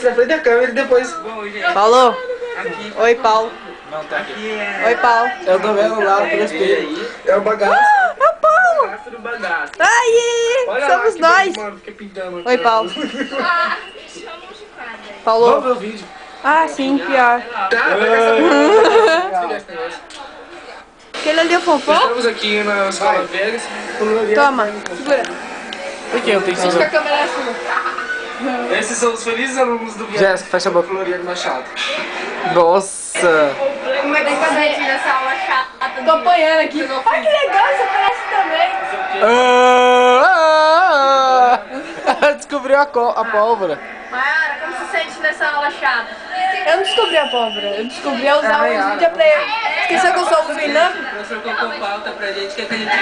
na frente da câmera e depois... Paulo. Aqui. Oi, Paulo. Não, tá aqui. Oi, Paulo. Eu tô vendo lá pelo espelho. É o bagaço. É o Paulo. Bagaço do bagaço. Aí, Olha somos lá, nós. Mano, fica pintando aqui. Oi, Paulo. Vamos Paulo. ver o vídeo. Ah, sim, pior. Tá, pega essa porra. Aquele ali é o Fofão? Estamos aqui na Escola Vegas. Toma, segura. Por que eu tenho que Acho que a câmera é sua. Esses são os felizes alunos do Jéssica, fecha a boca. Floriano Machado. Nossa. Como é que tá nessa aula chata? Tô apanhando aqui. Olha que legal, você parece também. Descobriu a pólvora. Mayara, como se sente nessa aula chata? Eu não descobri a pólvora, eu descobri a usar os media player. Esqueceu que eu sou o Finamp? O professor colocou pauta pra gente, que a gente manda.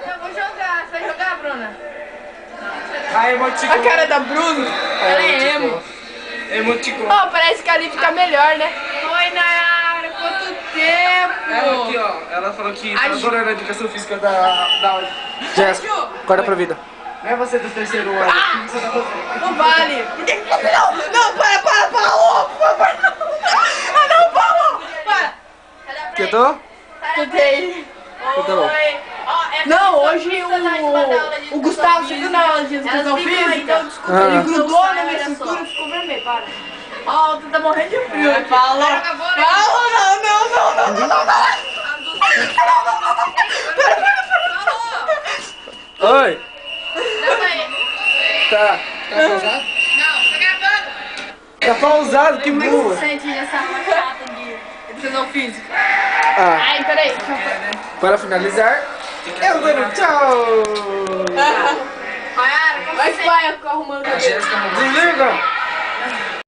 Eu vou jogar, você vai jogar, Bruna? A emoticon. A cara da Bruna, ela é emo. Emoticon. Oh, parece que ali fica melhor, né? Oi, Nayara, quanto tempo! Ela aqui, ó. Ela falou que tá adorando a educação física da Jéssica, acorda pra vida. Não é você do terceiro ano. O que você tá fazendo? Não vale! Por que não, para, Paulo! Por favor, não! Ah, não, Paulo! Para! Quietou? Tentei. Tá bom. Não, hoje o Gustavo, você viu na aula de educação física? Ele grudou na minha cintura e ficou vermelho, para. Ó, tu tá morrendo de frio aqui. Paulo! Paulo, não! Oi. Tá. Tá pausado? Não, tá gravando. Tá pausado, que Como é que burro. você sente nessa aula chata de educação física? Ah, Ai, peraí, deixa eu... para finalizar, eu dou tchau. Mayara, como você sente? Vai arrumando o cabelo. Desliga.